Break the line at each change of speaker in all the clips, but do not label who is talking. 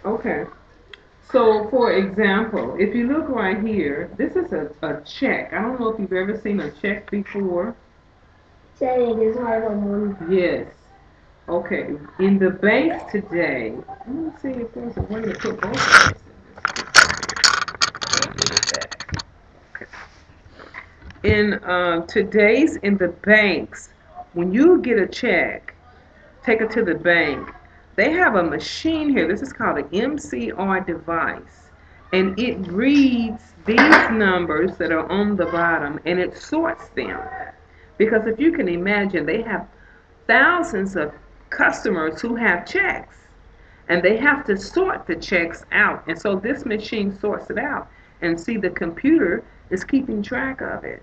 Okay. So, for example, if you look right here, this is a check. I don't know if you've ever seen a check before.
Saying it is hard on one.
Yes. Okay. In the banks today, let me see if there's a way to put both of this in. Okay. In the banks, when you get a check, take it to the bank. They have a machine here. This is called an MCR device. And it reads these numbers that are on the bottom and it sorts them. Because if you can imagine, they have thousands of customers who have checks. And they have to sort the checks out. And so this machine sorts it out. And see, the computer is keeping track of it.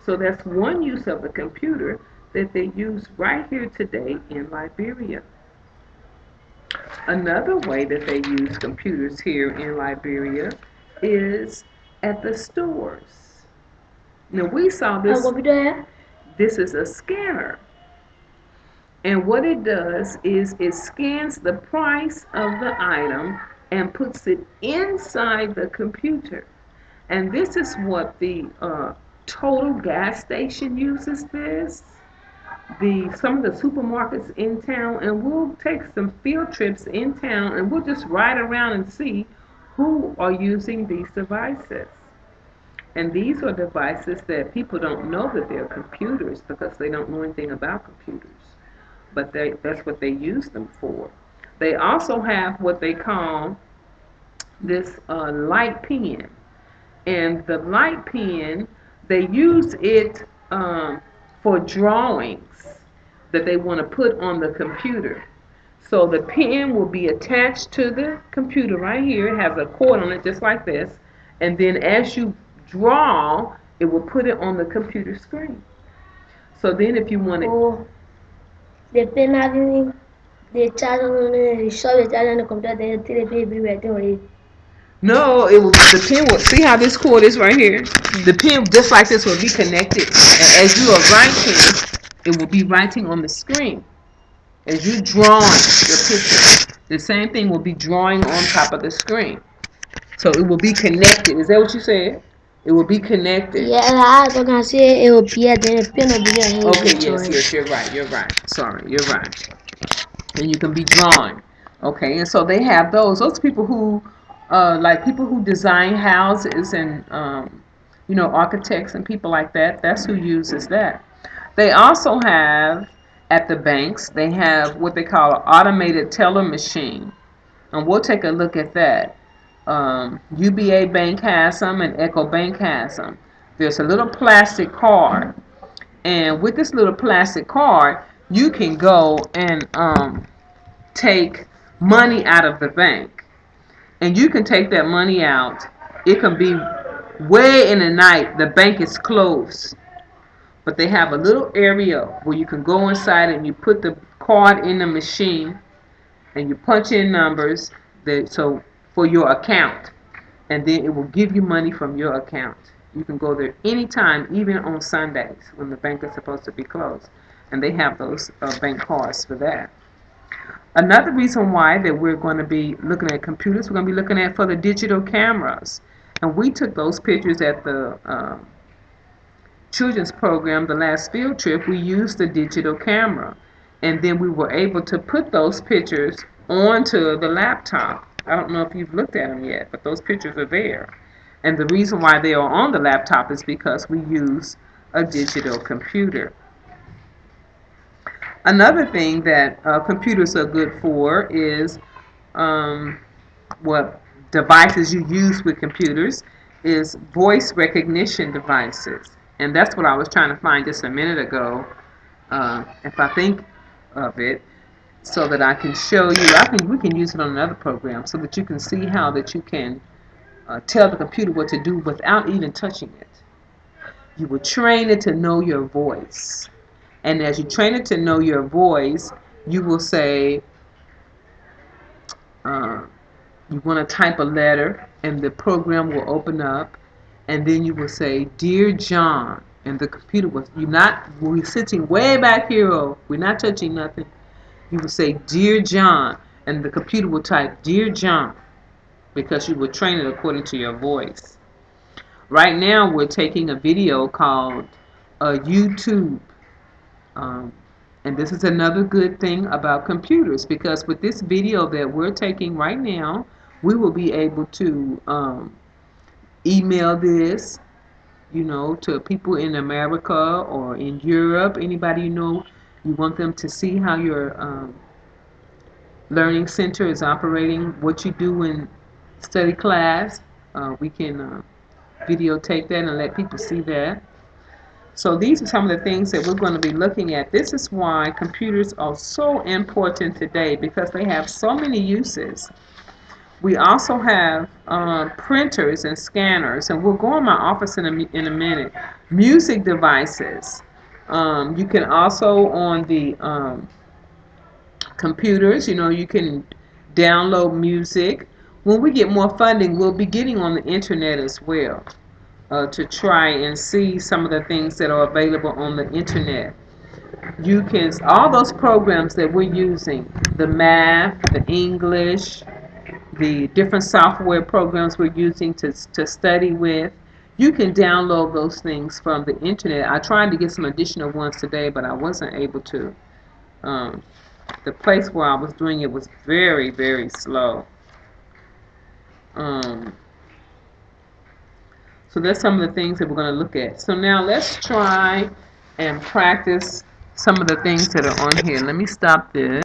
So that's one use of the computer that they use right here today in Liberia. Another way that they use computers here in Liberia is at the stores. Now we saw
And
this,
what we do here?
this is a scanner. And what it does is it scans the price of the item and puts it inside the computer. And this is what the total gas station uses this. Some of the supermarkets in town, and we'll take some field trips in town and we'll just ride around and see who are using these devices. And these are devices that people don't know that they're computers because they don't know anything about computers. But that's what they use them for. They also have what they call this light pen. And the light pen, they use it for drawings that they want to put on the computer. So the pen will be attached to the computer right here. It has a cord on it just like this. And then as you draw, it will put it on the computer screen. So then if you want it,
Oh, they pay nothing. They charge on the shop. They charge on the computer. They pay everywhere. Don't worry.
no, it will, the pen will, see how this cord is right here? The pen just like this will be connected. And as you are writing, it will be writing on the screen. As you drawing your picture, the same thing will be drawing on top of the screen. So it will be connected. Is that what you said? It will be connected.
Yeah, I was gonna say it will be at the pen will be on
Okay,
the
yes,
joint.
yes, you're right, you're right. Sorry, you're right. And you can be drawing. Okay, and so they have those. Those people who, like people who design houses and, architects and people like that, that's who uses that. They also have, at the banks, they have what they call an automated teller machine. And we'll take a look at that. UBA Bank has some and Echo Bank has them. There's a little plastic card. And with this little plastic card, you can go and take money out of the bank. And you can take that money out. It can be way in the night. The bank is closed. But they have a little area where you can go inside and you put the card in the machine and you punch in numbers so for your account, and then it will give you money from your account. You can go there anytime, even on Sundays when the bank is supposed to be closed, and they have those bank cards for that. Another reason why that we're going to be looking at computers, we're going to be looking at for the digital cameras, and we took those pictures at the children's program, the last field trip. We used the digital camera, and then we were able to put those pictures onto the laptop. I don't know if you've looked at them yet, but those pictures are there. And the reason why they are on the laptop is because we use a digital computer. Another thing that computers are good for is what devices you use with computers is voice recognition devices. And that's what I was trying to find just a minute ago. If I think of it, so that I can show you. I think we can use it on another program so that you can see how that you can tell the computer what to do without even touching it. You will train it to know your voice. And as you train it to know your voice, you will say, uh, you want to type a letter, and the program will open up, and then you will say, "Dear John," and the computer will, we're sitting way back here, we're not touching nothing. You would say, "Dear John," and the computer will type, "Dear John," because you would train it according to your voice. Right now, we're taking a video called YouTube. Um, and this is another good thing about computers, because with this video that we're taking right now, we will be able to email this, to people in America or in Europe, anybody you want them to see how your learning center is operating, what you do in study class. We can videotape that and let people see that. So these are some of the things that we're going to be looking at. This is why computers are so important today, because they have so many uses. We also have printers and scanners, and we'll go in my office in a minute. Music devices. You can also, on the computers, you can download music. When we get more funding, we'll be getting on the internet as well, to try and see some of the things that are available on the internet. You can, all those programs that we're using, the math, the English, the different software programs we're using to study with, you can download those things from the internet. I tried to get some additional ones today, but I wasn't able to. The place where I was doing it was very, very slow. So that's some of the things that we're going to look at. So now let's try and practice some of the things that are on here. Let me stop this.